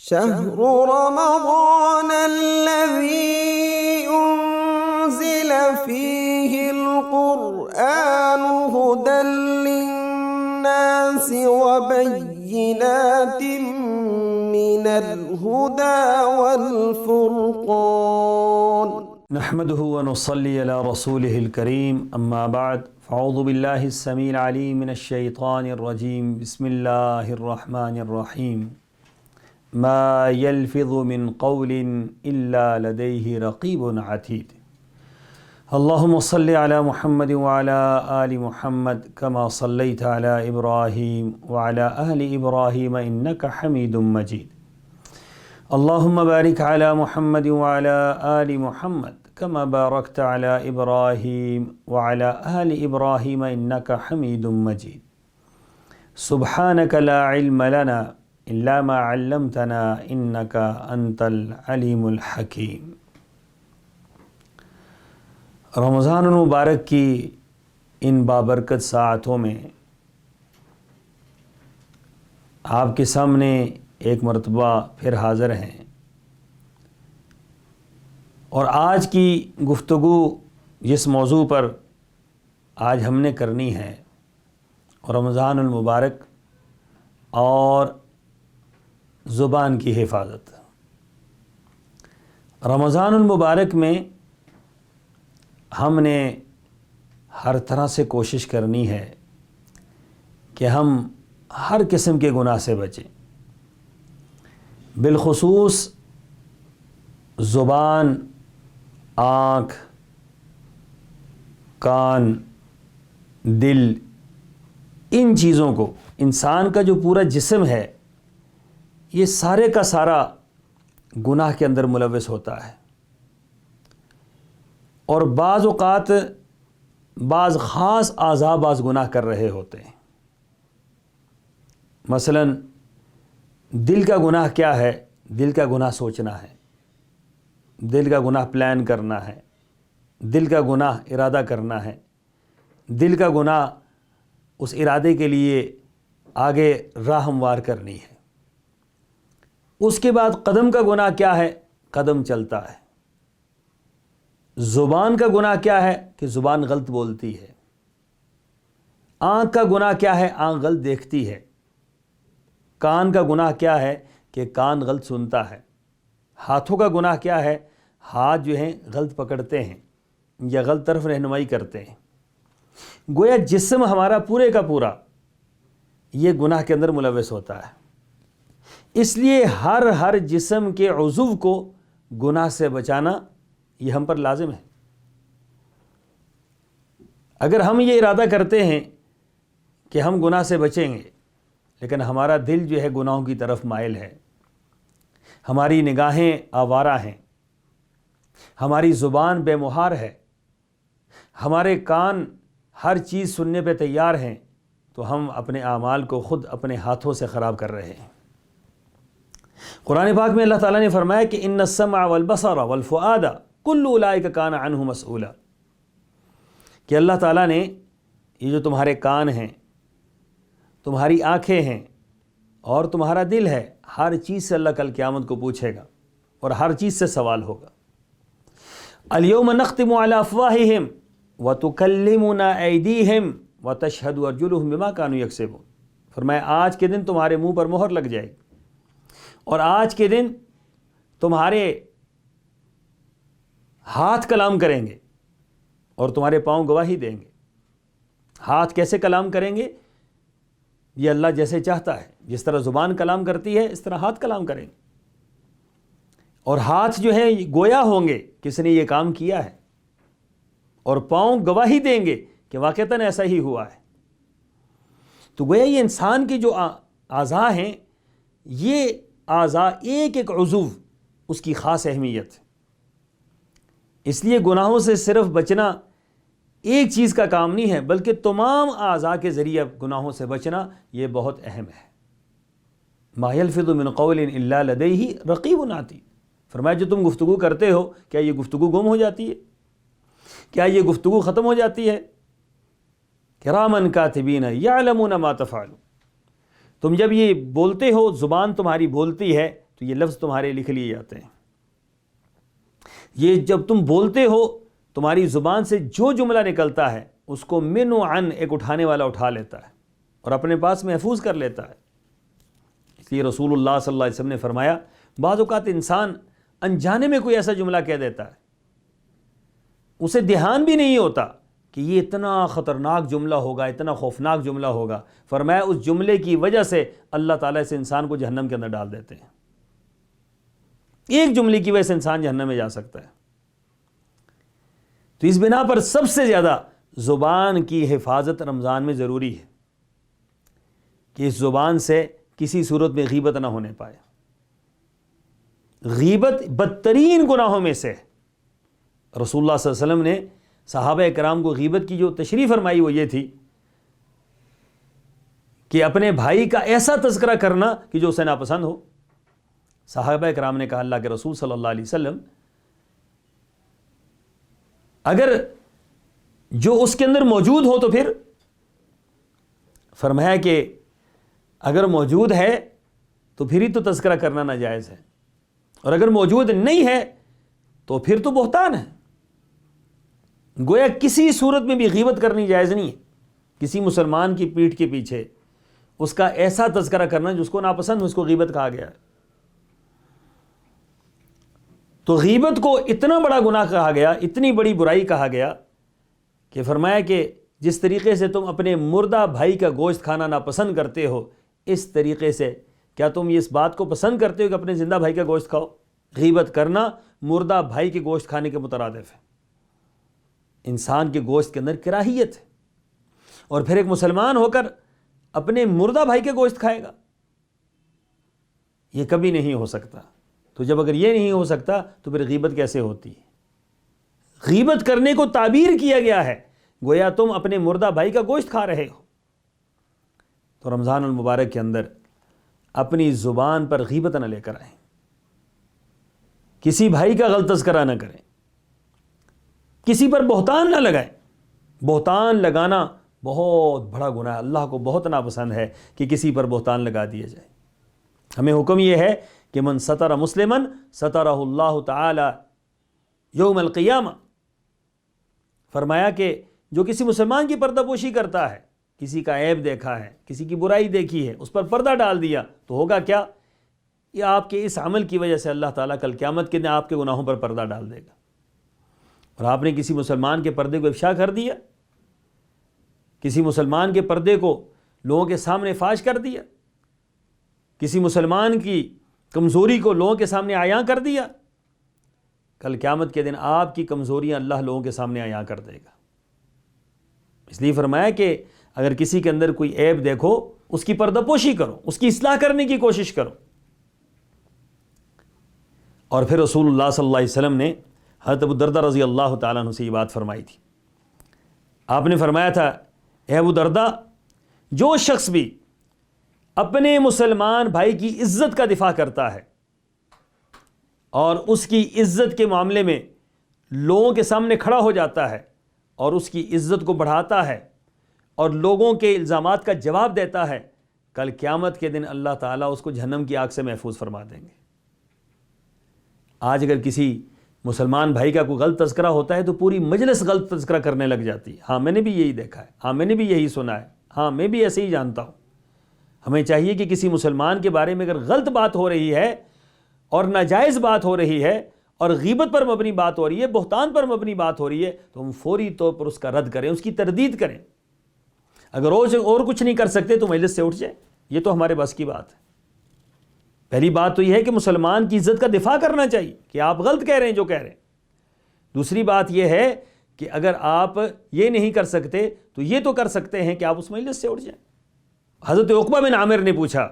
شهر رمضان الذي أنزل فيه القرآن هدى للناس وبينات من الهدى والفرقان نحمده ونصلي على رسوله الكريم أما بعد فأعوذ بالله السميع العليم من الشيطان الرجيم بسم الله الرحمن الرحيم ما يلفظ من قول إلا لديه رقيب عتيد اللهم صل على محمد وعلى آل محمد كما صليت على إبراهيم وعلى آل إبراهيم إنك حميد مجيد اللهم بارك على محمد وعلى آل محمد كما باركت على إبراهيم وعلى آل إبراهيم إنك حميد مجيد سبحانك لا علم لنا إلا ما علمتنا إنك أنت العليم الحكيم۔ رمضان المبارک کی ان بابرکت ساعتوں میں آپ کے سامنے ایک مرتبہ پھر حاضر ہیں، اور آج کی گفتگو جس موضوع پر آج ہم نے کرنی ہے رمضان المبارک اور زبان کی حفاظت۔ رمضان المبارک میں ہم نے ہر طرح سے کوشش کرنی ہے کہ ہم ہر قسم کے گناہ سے بچیں، بالخصوص زبان، آنکھ، کان، دل، ان چیزوں کو، انسان کا جو پورا جسم ہے یہ سارے کا سارا گناہ کے اندر ملوث ہوتا ہے، اور بعض اوقات بعض خاص اعضاء بعض گناہ کر رہے ہوتے ہیں۔ مثلا دل کا گناہ کیا ہے؟ دل کا گناہ سوچنا ہے، دل کا گناہ پلان کرنا ہے، دل کا گناہ ارادہ کرنا ہے، دل کا گناہ اس ارادے کے لیے آگے راہ ہموار کرنی ہے۔ اس کے بعد قدم کا گناہ کیا ہے؟ قدم چلتا ہے۔ زبان کا گناہ کیا ہے؟ کہ زبان غلط بولتی ہے۔ آنکھ کا گناہ کیا ہے؟ آنکھ غلط دیکھتی ہے۔ کان کا گناہ کیا ہے؟ کہ کان غلط سنتا ہے۔ ہاتھوں کا گناہ کیا ہے؟ ہاتھ جو ہیں غلط پکڑتے ہیں یا غلط طرف رہنمائی کرتے ہیں۔ گویا جسم ہمارا پورے کا پورا یہ گناہ کے اندر ملوث ہوتا ہے، اس لیے ہر جسم کے عضو کو گناہ سے بچانا یہ ہم پر لازم ہے۔ اگر ہم یہ ارادہ کرتے ہیں کہ ہم گناہ سے بچیں گے، لیکن ہمارا دل جو ہے گناہوں کی طرف مائل ہے، ہماری نگاہیں آوارہ ہیں، ہماری زبان بے مہار ہے، ہمارے کان ہر چیز سننے پہ تیار ہیں، تو ہم اپنے اعمال کو خود اپنے ہاتھوں سے خراب کر رہے ہیں۔ قرآن پاک میں اللہ تعالیٰ نے فرمایا کہ ان السمع والبصر والفؤاد کل اولئک کان عنہ مسئولا، کہ اللہ تعالیٰ نے یہ جو تمہارے کان ہیں، تمہاری آنکھیں ہیں اور تمہارا دل ہے، ہر چیز سے اللہ کل قیامت کو پوچھے گا اور ہر چیز سے سوال ہوگا۔ الیوم نختم علی افواہہم وتکلمنا ایدیہم وتشہد ارجلہم بما کانوا یکسبون، فرمایا آج کے دن تمہارے منہ پر مہر لگ جائے گی، اور آج کے دن تمہارے ہاتھ کلام کریں گے اور تمہارے پاؤں گواہی دیں گے۔ ہاتھ کیسے کلام کریں گے؟ یہ اللہ جیسے چاہتا ہے، جس طرح زبان کلام کرتی ہے اس طرح ہاتھ کلام کریں گے، اور ہاتھ جو ہے گویا ہوں گے کس نے یہ کام کیا ہے، اور پاؤں گواہی دیں گے کہ واقعتاً ایسا ہی ہوا ہے۔ تو گویا یہ انسان کے جو اعضاء ہیں، یہ اعضاء ایک ایک عضو اس کی خاص اہمیت ہے، اس لیے گناہوں سے صرف بچنا ایک چیز کا کام نہیں ہے، بلکہ تمام اعضاء کے ذریعے گناہوں سے بچنا یہ بہت اہم ہے۔ ما یلفظ من قول الا لدیہ رقیب عتید، فرمایا جو تم گفتگو کرتے ہو کیا یہ گفتگو گم ہو جاتی ہے؟ کیا یہ گفتگو ختم ہو جاتی ہے؟ کراما کاتبین یعلمون ما تفعلون، تم جب یہ بولتے ہو، زبان تمہاری بولتی ہے تو یہ لفظ تمہارے لکھ لیے جاتے ہیں. یہ جب تم بولتے ہو تمہاری زبان سے جو جملہ نکلتا ہے اس کو من و عن ایک اٹھانے والا اٹھا لیتا ہے اور اپنے پاس محفوظ کر لیتا ہے. اس لیے رسول اللہ صلی اللہ علیہ وسلم نے فرمایا بعض اوقات انسان انجانے میں کوئی ایسا جملہ کہہ دیتا ہے, اسے دھیان بھی نہیں ہوتا کہ یہ اتنا خطرناک جملہ ہوگا, اتنا خوفناک جملہ ہوگا. فرمایا اس جملے کی وجہ سے اللہ تعالیٰ اس انسان کو جہنم کے اندر ڈال دیتے ہیں. ایک جملے کی وجہ سے انسان جہنم میں جا سکتا ہے. تو اس بنا پر سب سے زیادہ زبان کی حفاظت رمضان میں ضروری ہے کہ اس زبان سے کسی صورت میں غیبت نہ ہونے پائے. غیبت بدترین گناہوں میں سے. رسول اللہ صلی اللہ علیہ وسلم نے صحابہ کرام کو غیبت کی جو تشریح فرمائی وہ یہ تھی کہ اپنے بھائی کا ایسا تذکرہ کرنا کہ جو اسے ناپسند ہو. صحابہ کرام نے کہا اللہ کے رسول صلی اللہ علیہ وسلم اگر جو اس کے اندر موجود ہو تو پھر؟ فرمایا کہ اگر موجود ہے تو پھر ہی تو تذکرہ کرنا ناجائز ہے, اور اگر موجود نہیں ہے تو پھر تو بہتان ہے. گویا کسی صورت میں بھی غیبت کرنی جائز نہیں ہے. کسی مسلمان کی پیٹھ کے پیچھے اس کا ایسا تذکرہ کرنا جو اس کو ناپسند ہو, اس کو غیبت کہا گیا ہے. تو غیبت کو اتنا بڑا گناہ کہا گیا, اتنی بڑی برائی کہا گیا کہ فرمایا کہ جس طریقے سے تم اپنے مردہ بھائی کا گوشت کھانا ناپسند کرتے ہو, اس طریقے سے کیا تم اس بات کو پسند کرتے ہو کہ اپنے زندہ بھائی کا گوشت کھاؤ؟ غیبت کرنا مردہ بھائی کے گوشت کھانے کے مترادف ہے. انسان کے گوشت کے اندر کراہیت ہے, اور پھر ایک مسلمان ہو کر اپنے مردہ بھائی کے گوشت کھائے گا, یہ کبھی نہیں ہو سکتا. تو جب اگر یہ نہیں ہو سکتا تو پھر غیبت کیسے ہوتی ہے؟ غیبت کرنے کو تعبیر کیا گیا ہے گویا تم اپنے مردہ بھائی کا گوشت کھا رہے ہو. تو رمضان المبارک کے اندر اپنی زبان پر غیبت نہ لے کر آئیں, کسی بھائی کا غلط تذکرہ نہ کریں, کسی پر بہتان نہ لگائیں. بہتان لگانا بہت بڑا گناہ ہے, اللہ کو بہت ناپسند ہے کہ کسی پر بہتان لگا دیا جائے. ہمیں حکم یہ ہے کہ من ستر مسلمن سترہ اللہ تعالی یوم القیامہ. فرمایا کہ جو کسی مسلمان کی پردہ پوشی کرتا ہے, کسی کا عیب دیکھا ہے, کسی کی برائی دیکھی ہے, اس پر پردہ ڈال دیا, تو ہوگا کیا؟ یہ آپ کے اس عمل کی وجہ سے اللہ تعالیٰ کل قیامت کے دن آپ کے گناہوں پر پردہ ڈال دے گا. اور آپ نے کسی مسلمان کے پردے کو افشا کر دیا, کسی مسلمان کے پردے کو لوگوں کے سامنے فاش کر دیا, کسی مسلمان کی کمزوری کو لوگوں کے سامنے عیاں کر دیا, کل قیامت کے دن آپ کی کمزوریاں اللہ لوگوں کے سامنے عیاں کر دے گا. اس لیے فرمایا کہ اگر کسی کے اندر کوئی عیب دیکھو اس کی پردہ پوشی کرو, اس کی اصلاح کرنے کی کوشش کرو. اور پھر رسول اللہ صلی اللہ علیہ وسلم نے حضرت ابو دردہ رضی اللہ تعالیٰ عنہ سے یہ بات فرمائی تھی. آپ نے فرمایا تھا اے ابو دردہ, جو شخص بھی اپنے مسلمان بھائی کی عزت کا دفاع کرتا ہے اور اس کی عزت کے معاملے میں لوگوں کے سامنے کھڑا ہو جاتا ہے اور اس کی عزت کو بڑھاتا ہے اور لوگوں کے الزامات کا جواب دیتا ہے, کل قیامت کے دن اللہ تعالیٰ اس کو جہنم کی آگ سے محفوظ فرما دیں گے. آج اگر کسی مسلمان بھائی کا کوئی غلط تذکرہ ہوتا ہے تو پوری مجلس غلط تذکرہ کرنے لگ جاتی ہے. ہاں میں نے بھی یہی دیکھا ہے, ہاں میں نے بھی یہی سنا ہے, ہاں میں بھی ایسے ہی جانتا ہوں. ہمیں چاہیے کہ کسی مسلمان کے بارے میں اگر غلط بات ہو رہی ہے اور ناجائز بات ہو رہی ہے اور غیبت پر مبنی بات ہو رہی ہے, بہتان پر مبنی بات ہو رہی ہے, تو ہم فوری طور پر اس کا رد کریں, اس کی تردید کریں. اگر اور کچھ نہیں کر سکتے تو مجلس سے اٹھ جائیں, یہ تو ہمارے بس کی بات ہے. پہلی بات تو یہ ہے کہ مسلمان کی عزت کا دفاع کرنا چاہیے کہ آپ غلط کہہ رہے ہیں جو کہہ رہے ہیں. دوسری بات یہ ہے کہ اگر آپ یہ نہیں کر سکتے تو یہ تو کر سکتے ہیں کہ آپ اس مجلس سے اٹھ جائیں. حضرت عقبہ بن عامر نے پوچھا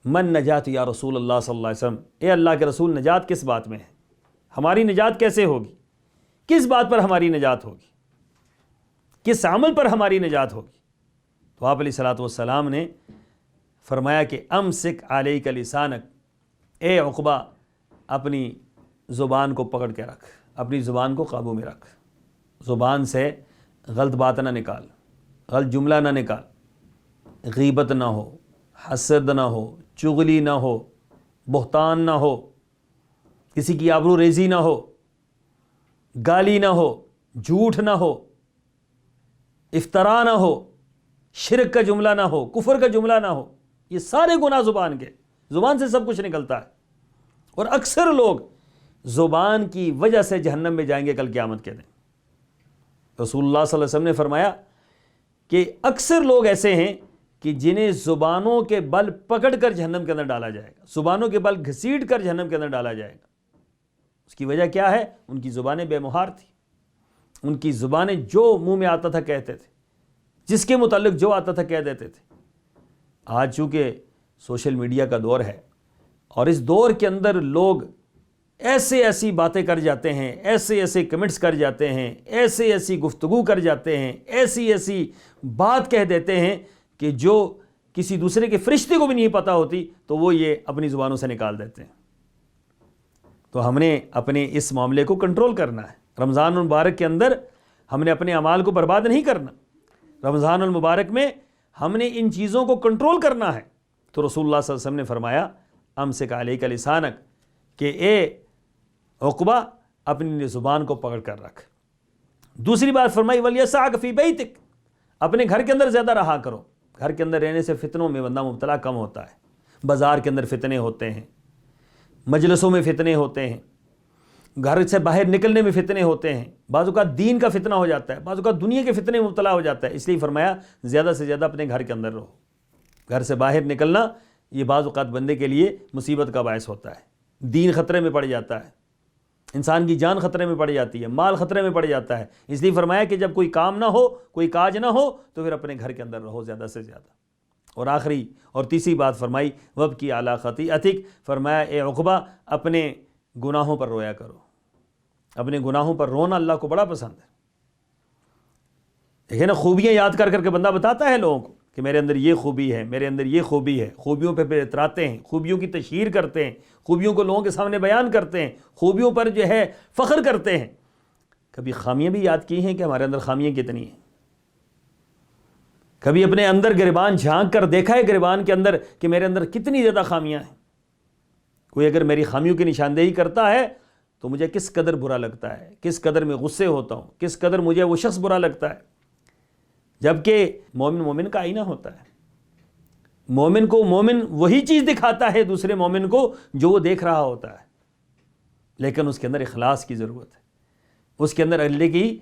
من نجات یا رسول اللہ صلی اللہ علیہ وسلم, اے اللہ کے رسول نجات کس بات میں ہے, ہماری نجات کیسے ہوگی, کس بات پر ہماری نجات ہوگی, کس عمل پر ہماری نجات ہوگی؟ تو آپ علیہ الصلوۃ والسلام نے فرمایا کہ امسک علیک لسانک, اے عقبہ اپنی زبان کو پکڑ کے رکھ, اپنی زبان کو قابو میں رکھ. زبان سے غلط بات نہ نکال, غلط جملہ نہ نکال, غیبت نہ ہو, حسد نہ ہو, چغلی نہ ہو, بہتان نہ ہو، کسی کی آبرو ریزی نہ ہو، گالی نہ ہو، جھوٹ نہ ہو، افطرا نہ ہو، شرک کا جملہ نہ ہو، کفر کا جملہ نہ ہو. یہ سارے گناہ زبان کے، زبان سے سب کچھ نکلتا ہے. اور اکثر لوگ زبان کی وجہ سے جہنم میں جائیں گے کل قیامت کے دن. رسول اللہ صلی اللہ علیہ وسلم نے فرمایا کہ اکثر لوگ ایسے ہیں کہ جنہیں زبانوں کے بل پکڑ کر جہنم کے اندر ڈالا جائے گا، زبانوں کے بل گھسیٹ کر جہنم کے اندر ڈالا جائے گا. اس کی وجہ کیا ہے؟ ان کی زبانیں بے مہار تھیں. ان کی زبانیں جو منہ میں آتا تھا کہتے تھے، جس کے متعلق جو آتا تھا کہہ دیتے تھے. آج چونکہ سوشل میڈیا کا دور ہے اور اس دور کے اندر لوگ ایسی باتیں کر جاتے ہیں، ایسے کمنٹس کر جاتے ہیں، ایسی گفتگو کر جاتے ہیں، ایسی بات کہہ دیتے ہیں کہ جو کسی دوسرے کے فرشتے کو بھی نہیں پتہ ہوتی تو وہ یہ اپنی زبانوں سے نکال دیتے ہیں. تو ہم نے اپنے اس معاملے کو کنٹرول کرنا ہے. رمضان المبارک کے اندر ہم نے اپنے اعمال کو برباد نہیں کرنا. رمضان المبارک میں ہم نے ان چیزوں کو کنٹرول کرنا ہے. تو رسول اللہ صلی اللہ علیہ وسلم نے فرمایا امسک علیک لسانک، کہ اے عقبہ اپنی زبان کو پکڑ کر رکھ. دوسری بات فرمائی ولیسعک فی بیتک، اپنے گھر کے اندر زیادہ رہا کرو. گھر کے اندر رہنے سے فتنوں میں بندہ مبتلا کم ہوتا ہے. بازار کے اندر فتنے ہوتے ہیں، مجلسوں میں فتنے ہوتے ہیں، گھر سے باہر نکلنے میں فتنے ہوتے ہیں. بعض اوقات دین کا فتنہ ہو جاتا ہے، بعض اوقات دنیا کے فتنے میں مبتلا ہو جاتا ہے. اس لیے فرمایا زیادہ سے زیادہ اپنے گھر کے اندر رہو. گھر سے باہر نکلنا یہ بعض اوقات بندے کے لیے مصیبت کا باعث ہوتا ہے. دین خطرے میں پڑ جاتا ہے، انسان کی جان خطرے میں پڑ جاتی ہے، مال خطرے میں پڑ جاتا ہے. اس لیے فرمایا کہ جب کوئی کام نہ ہو، کوئی کاج نہ ہو تو پھر اپنے گھر کے اندر رہو زیادہ سے زیادہ. اور آخری اور تیسری بات فرمائی وابکی علی خطیئتک، فرمایا اے عقبہ اپنے گناہوں پر رویا کرو. اپنے گناہوں پر رونا اللہ کو بڑا پسند ہے. دیکھیں نا، خوبیاں یاد کر کر کے بندہ بتاتا ہے لوگوں کو کہ میرے اندر یہ خوبی ہے، میرے اندر یہ خوبی ہے. خوبیوں پہ اتراتے ہیں، خوبیوں کی تشہیر کرتے ہیں، خوبیوں کو لوگوں کے سامنے بیان کرتے ہیں، خوبیوں پر جو ہے فخر کرتے ہیں. کبھی خامیاں بھی یاد کی ہیں کہ ہمارے اندر خامیاں کتنی ہیں؟ کبھی اپنے اندر گریبان جھانک کر دیکھا ہے گریبان کے اندر کہ میرے اندر کتنی زیادہ خامیاں ہیں؟ کوئی اگر میری خامیوں کی نشاندہی کرتا ہے تو مجھے کس قدر برا لگتا ہے، کس قدر میں غصے ہوتا ہوں، کس قدر مجھے وہ شخص برا لگتا ہے. جبکہ مومن کا آئینہ ہوتا ہے. مومن کو مومن وہی چیز دکھاتا ہے دوسرے مومن کو جو وہ دیکھ رہا ہوتا ہے، لیکن اس کے اندر اخلاص کی ضرورت ہے. اس کے اندر اللہ کی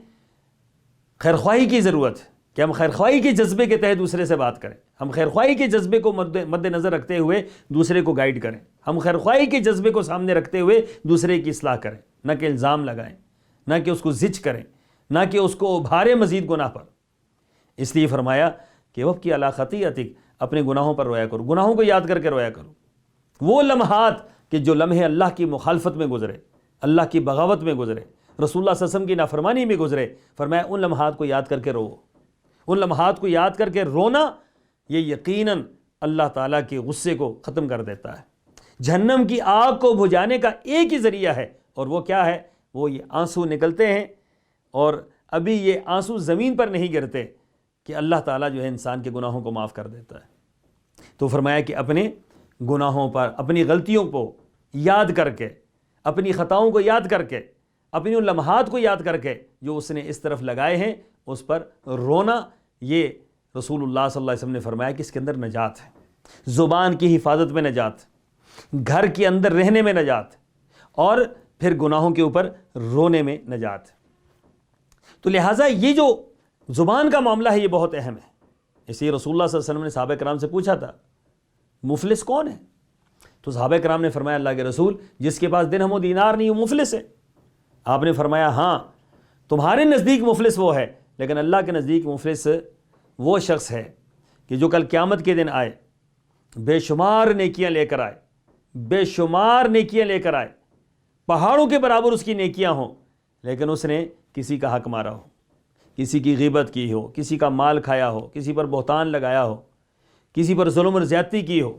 خیرخواہی کی ضرورت ہے کہ ہم خیرخواہی کے جذبے کے تحت دوسرے سے بات کریں. ہم خیرخواہی کے جذبے کو مد نظر رکھتے ہوئے دوسرے کو گائیڈ کریں. ہم خیرخواہی کے جذبے کو سامنے رکھتے ہوئے دوسرے کی اصلاح کریں، نہ کہ الزام لگائیں، نہ کہ اس کو زج کریں، نہ کہ اس کو ابھارے مزید گناہ پر. اس لیے فرمایا کہ وابکی علی خطیئتک، اپنے گناہوں پر رویا کرو، گناہوں کو یاد کر کے رویا کرو. وہ لمحات کہ جو لمحے اللہ کی مخالفت میں گزرے، اللہ کی بغاوت میں گزرے، رسول اللہ صلی اللہ علیہ وسلم کی نافرمانی میں گزرے، فرمایا ان لمحات کو یاد کر کے رو. ان لمحات کو یاد کر کے رونا یہ یقیناً اللہ تعالیٰ کے غصے کو ختم کر دیتا ہے. جہنم کی آگ کو بجھانے کا ایک ہی ذریعہ ہے، اور وہ کیا ہے؟ وہ یہ آنسو نکلتے ہیں، اور ابھی یہ آنسو زمین پر نہیں گرتے کہ اللہ تعالیٰ جو ہے انسان کے گناہوں کو معاف کر دیتا ہے. تو فرمایا کہ اپنے گناہوں پر، اپنی غلطیوں کو یاد کر کے، اپنی خطاؤں کو یاد کر کے، اپنی ان لمحات کو یاد کر کے جو اس نے اس طرف لگائے ہیں اس پر رونا. یہ رسول اللہ صلی اللہ علیہ وسلم نے فرمایا کہ اس کے اندر نجات ہے. زبان کی حفاظت میں نجات، گھر کے اندر رہنے میں نجات، اور پھر گناہوں کے اوپر رونے میں نجات. تو لہٰذا یہ جو زبان کا معاملہ ہے یہ بہت اہم ہے. اس لیے رسول اللہ صلی اللہ علیہ وسلم نے صحابہ کرام سے پوچھا تھا مفلس کون ہے؟ تو صحابہ کرام نے فرمایا اللہ کے رسول جس کے پاس درہم و دینار نہیں وہ مفلس ہے. آپ نے فرمایا ہاں تمہارے نزدیک مفلس وہ ہے، لیکن اللہ کے نزدیک مفلس وہ شخص ہے کہ جو کل قیامت کے دن آئے، بے شمار نیکیاں لے کر آئے، بے شمار نیکیاں لے کر آئے، پہاڑوں کے برابر اس کی نیکیاں ہوں، لیکن اس نے کسی کا حق مارا ہو، کسی کی غیبت کی ہو، کسی کا مال کھایا ہو، کسی پر بہتان لگایا ہو، کسی پر ظلم اور زیادتی کی ہو.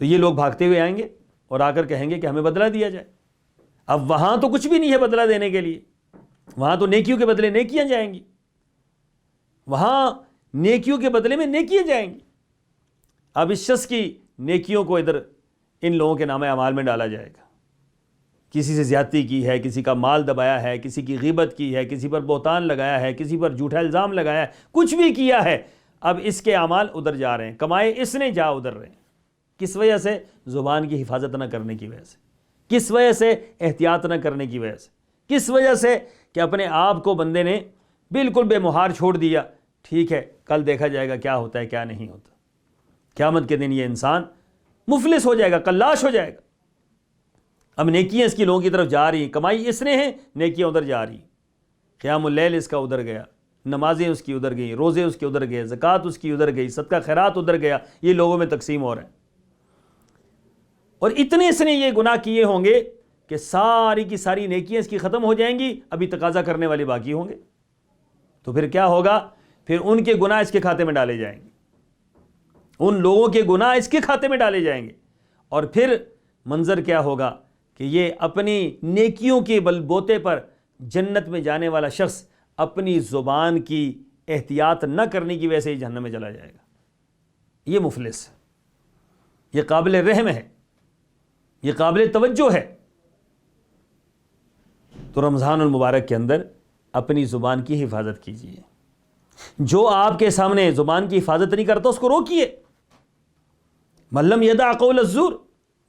تو یہ لوگ بھاگتے ہوئے آئیں گے اور آ کر کہیں گے کہ ہمیں بدلہ دیا جائے. اب وہاں تو کچھ بھی نہیں ہے بدلہ دینے کے لیے، وہاں تو نیکیوں کے بدلے نیکیاں جائیں گی، وہاں نیکیوں کے بدلے میں نیکیاں جائیں گی. اب اس شخص کی نیکیوں کو ادھر ان لوگوں کے نام اعمال میں ڈالا جائے گا۔ کسی سے زیادتی کی ہے، کسی کا مال دبایا ہے، کسی کی غیبت کی ہے، کسی پر بہتان لگایا ہے، کسی پر جھوٹا الزام لگایا ہے، کچھ بھی کیا ہے، اب اس کے اعمال ادھر جا رہے ہیں، کمائے اس نے جا ادھر رہے ہیں۔ کس وجہ سے؟ زبان کی حفاظت نہ کرنے کی وجہ سے۔ کس وجہ سے؟ احتیاط نہ کرنے کی وجہ سے۔ کس وجہ سے؟ کہ اپنے آپ کو بندے نے بالکل بے مہار چھوڑ دیا۔ ٹھیک ہے، کل دیکھا جائے گا کیا ہوتا ہے کیا نہیں ہوتا۔ قیامت کے دن یہ انسان مفلس ہو جائے گا، کلاش ہو جائے گا۔ اب نیکیاں اس کی لوگوں کی طرف جا رہی ہیں، کمائی اس نے ہے، نیکیاں ادھر جا رہی ہیں۔ قیام اللیل اس کا ادھر گیا، نمازیں اس کی ادھر گئیں، روزے اس کے ادھر گئے، زکوٰۃ اس کی ادھر گئی، صدقہ خیرات ادھر گیا، یہ لوگوں میں تقسیم ہو رہا ہے۔ اور اتنے اس نے یہ گناہ کیے ہوں گے کہ ساری کی ساری نیکیاں اس کی ختم ہو جائیں گی، ابھی تقاضا کرنے والے باقی ہوں گے۔ تو پھر کیا ہوگا؟ پھر ان کے گناہ اس کے کھاتے میں ڈالے جائیں گے، ان لوگوں کے گناہ اس کے کھاتے میں ڈالے جائیں گے، اور پھر منظر کیا ہوگا کہ یہ اپنی نیکیوں کے بل بوتے پر جنت میں جانے والا شخص اپنی زبان کی احتیاط نہ کرنے کی وجہ سے ہی جہنم میں چلا جائے گا۔ یہ مفلس ہے، یہ قابل رحم ہے، یہ قابل توجہ ہے۔ تو رمضان المبارک کے اندر اپنی زبان کی حفاظت کیجیے۔ جو آپ کے سامنے زبان کی حفاظت نہیں کرتا اس کو روکیے۔ من لم یدع قول الزور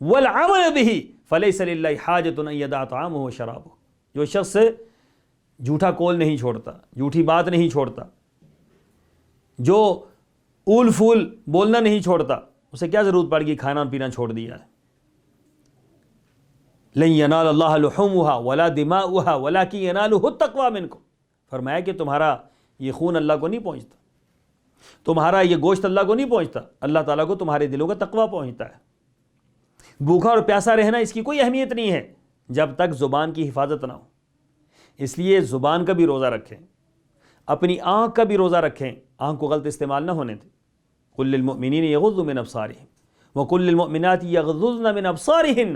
والعمل به فلیس للہ حاجۃ ان یدع طعامہ وشرابہ۔ جو شخص جھوٹا قول نہیں چھوڑتا، جھوٹی بات نہیں چھوڑتا، جو اول فول بولنا نہیں چھوڑتا، اسے کیا ضرورت پڑ گئی کھانا اور پینا چھوڑ دیا ہے۔ لن ینال اللہ لحومها ولا دماؤها ولکن ینالہ التقوی منکم۔ فرمایا کہ تمہارا یہ خون اللہ کو نہیں پہنچتا، تمہارا یہ گوشت اللہ کو نہیں پہنچتا، اللہ تعالیٰ کو تمہارے دلوں کا تقوی پہنچتا ہے۔ بھوکا اور پیاسا رہنا اس کی کوئی اہمیت نہیں ہے جب تک زبان کی حفاظت نہ ہو۔ اس لیے زبان کا بھی روزہ رکھیں، اپنی آنکھ کا بھی روزہ رکھیں، آنکھ کو غلط استعمال نہ ہونے دیں۔ قل للمؤمنین یغضوا من ابصارہم وقل للمؤمنات یغضضن من ابصارہن۔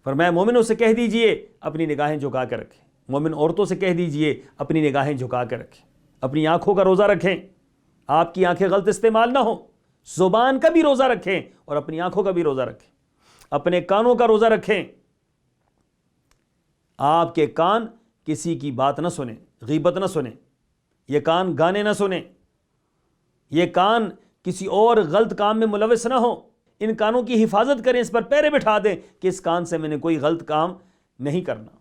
فرمایا مومنوں سے کہہ دیجئے اپنی نگاہیں جھکا کر رکھیں، مومن عورتوں سے کہہ دیجئے اپنی نگاہیں جھکا کر رکھیں، اپنی آنکھوں کا روزہ رکھیں، آپ کی آنکھیں غلط استعمال نہ ہوں۔ زبان کا بھی روزہ رکھیں اور اپنی آنکھوں کا بھی روزہ رکھیں، اپنے کانوں کا روزہ رکھیں۔ آپ کے کان کسی کی بات نہ سنیں، غیبت نہ سنیں، یہ کان گانے نہ سنیں، یہ کان کسی اور غلط کام میں ملوث نہ ہوں۔ ان کانوں کی حفاظت کریں، اس پر پیرے بٹھا دیں کہ اس کان سے میں نے کوئی غلط کام نہیں کرنا۔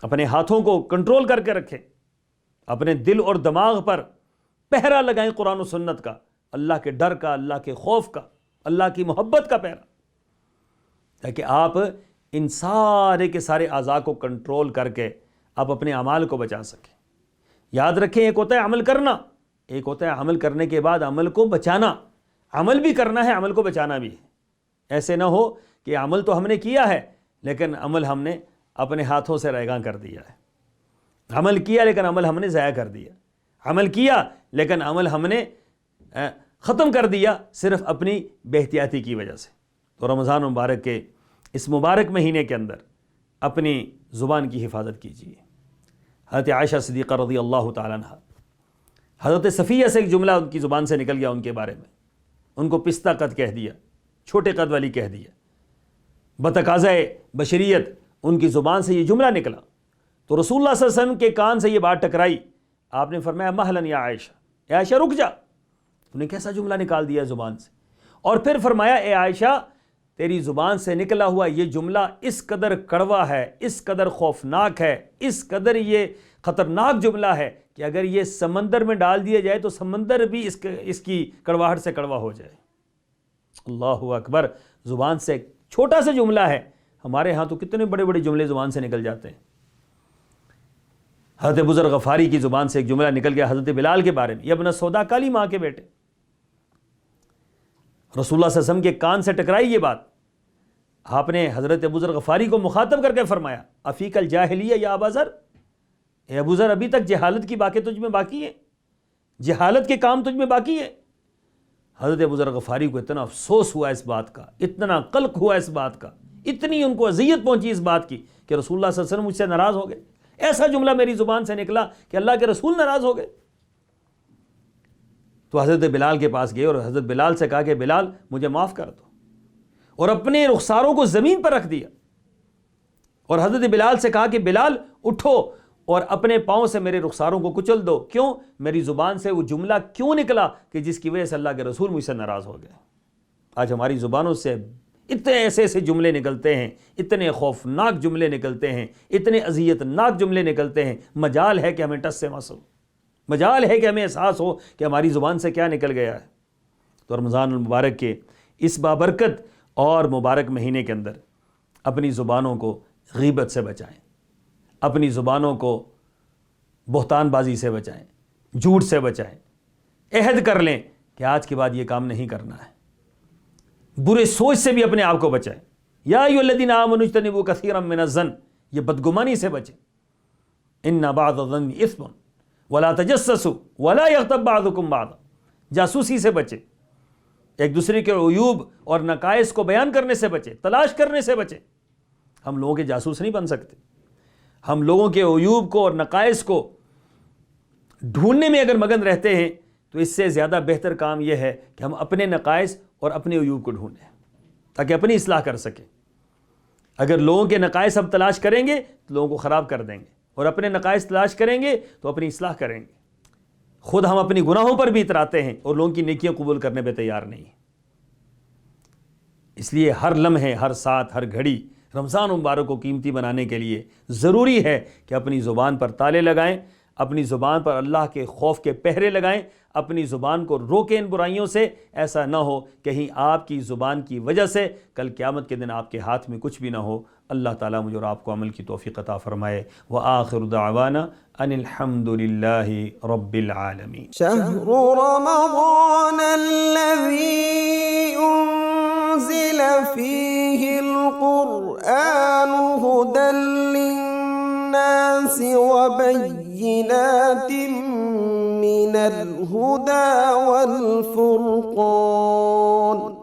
اپنے ہاتھوں کو کنٹرول کر کے رکھیں، اپنے دل اور دماغ پر پہرا لگائیں قرآن و سنت کا، اللہ کے ڈر کا، اللہ کے خوف کا، اللہ کی محبت کا پہرا، تاکہ آپ ان سارے کے سارے اعضاء کو کنٹرول کر کے آپ اپنے اعمال کو بچا سکیں۔ یاد رکھیں، ایک ہوتا ہے عمل کرنا، ایک ہوتا ہے عمل کرنے کے بعد عمل کو بچانا۔ عمل بھی کرنا ہے، عمل کو بچانا بھی ہے۔ ایسے نہ ہو کہ عمل تو ہم نے کیا ہے لیکن عمل ہم نے اپنے ہاتھوں سے ریگاں کر دیا ہے، عمل کیا لیکن عمل ہم نے ضائع کر دیا، عمل کیا لیکن عمل ہم نے ختم کر دیا صرف اپنی بے احتیاطی کی وجہ سے۔ تو رمضان مبارک کے اس مبارک مہینے کے اندر اپنی زبان کی حفاظت کیجیے۔ حضرت عائشہ صدیقہ رضی اللہ تعالیٰ عنہ، حضرت صفیہ سے ایک جملہ ان کی زبان سے نکل گیا ان کے بارے میں، ان کو پستہ قد کہہ دیا، چھوٹے قد والی کہہ دیا، بتقاضۂ بشریت ان کی زبان سے یہ جملہ نکلا۔ تو رسول اللہ صلی اللہ علیہ وسلم کے کان سے یہ بات ٹکرائی، آپ نے فرمایا مہلن یا عائشہ، اے عائشہ رک جا، تو نے کیسا جملہ نکال دیا زبان سے؟ اور پھر فرمایا اے عائشہ تیری زبان سے نکلا ہوا یہ جملہ اس قدر کڑوا ہے، اس قدر خوفناک ہے، اس قدر یہ خطرناک جملہ ہے کہ اگر یہ سمندر میں ڈال دیا جائے تو سمندر بھی اس کی کڑواہٹ سے کڑوا ہو جائے۔ اللہ اکبر، زبان سے چھوٹا سا جملہ ہے، ہمارے ہاں تو کتنے بڑے بڑے جملے زبان سے نکل جاتے ہیں۔ حضرت بزر غفاری کی زبان سے ایک جملہ نکل گیا حضرت بلال کے بارے میں، یہ ابن سودا کالی ماں کے بیٹے، رسول اللہ صلی اللہ علیہ وسلم کے کان سے ٹکرائی یہ بات۔ آپ نے حضرت ابو ذر غفاری کو مخاطب کر کے فرمایا افیک الجاہلیہ یا ابا ذر، اے ابو ذر ابھی تک جہالت کی باتیں تجھ میں باقی ہیں، جہالت کے کام تجھ میں باقی ہے۔ حضرت ابو ذر غفاری کو اتنا افسوس ہوا اس بات کا، اتنا قلق ہوا اس بات کا، اتنی ان کو اذیت پہنچی اس بات کی کہ رسول اللہ صلی اللہ علیہ وسلم مجھ سے ناراض ہو گئے، ایسا جملہ میری زبان سے نکلا کہ اللہ کے رسول ناراض ہو گئے۔ تو حضرت بلال کے پاس گئے اور حضرت بلال سے کہا کہ بلال مجھے معاف کر دو۔ اور اپنے رخساروں کو زمین پر رکھ دیا اور حضرت بلال سے کہا کہ بلال اٹھو اور اپنے پاؤں سے میرے رخساروں کو کچل دو. کیوں؟ میری زبان سے وہ جملہ کیوں نکلا کہ جس کی وجہ سے اللہ کے رسول مجھ سے ناراض ہو گئے. آج ہماری زبانوں سے اتنے ایسے جملے نکلتے ہیں، اتنے خوفناک جملے نکلتے ہیں، اتنے اذیت ناک جملے نکلتے ہیں. مجال ہے کہ ہمیں ٹس سے مس ہو، مجال ہے کہ ہمیں احساس ہو کہ ہماری زبان سے کیا نکل گیا ہے. تو رمضان المبارک کے اس بابرکت اور مبارک مہینے کے اندر اپنی زبانوں کو غیبت سے بچائیں، اپنی زبانوں کو بہتان بازی سے بچائیں، جھوٹ سے بچائیں. عہد کر لیں کہ آج کے بعد یہ کام نہیں کرنا ہے. برے سوچ سے بھی اپنے آپ کو بچائیں. یا ایھا الذین آمنوا اجتنبوا کثیرا من الظن، یہ بدگمانی سے بچیں. ان بعض الظن اثم ولا تجسسوا ولا یغتب بعضکم بعضا، جاسوسی سے بچیں، ایک دوسرے کے عیوب اور نقائص کو بیان کرنے سے بچیں، تلاش کرنے سے بچیں. ہم لوگوں کے جاسوس نہیں بن سکتے. ہم لوگوں کے عیوب کو اور نقائص کو ڈھونڈنے میں اگر مگن رہتے ہیں تو اس سے زیادہ بہتر کام یہ ہے کہ ہم اپنے نقائص اور اپنے عیوب کو ڈھونڈیں تاکہ اپنی اصلاح کر سکیں. اگر لوگوں کے نقائص ہم تلاش کریں گے تو لوگوں کو خراب کر دیں گے، اور اپنے نقائص تلاش کریں گے تو اپنی اصلاح کریں گے. خود ہم اپنی گناہوں پر بھی اتراتے ہیں اور لوگوں کی نیکیاں قبول کرنے پہ تیار نہیں ہیں. اس لیے ہر لمحے، ہر ساتھ، ہر گھڑی رمضان مبارک کو قیمتی بنانے کے لیے ضروری ہے کہ اپنی زبان پر تالے لگائیں، اپنی زبان پر اللہ کے خوف کے پہرے لگائیں، اپنی زبان کو روکیں ان برائیوں سے. ایسا نہ ہو کہیں آپ کی زبان کی وجہ سے کل قیامت کے دن آپ کے ہاتھ میں کچھ بھی نہ ہو. اللہ تعالیٰ مجھے اور آپ کو عمل کی توفیق عطا فرمائے. وآخر دعوانا ان الحمد للہ رب العالمین. شهر رمضان الذي أنزل فيه القرآن هدى للناس وبينات من الهدى والفرقان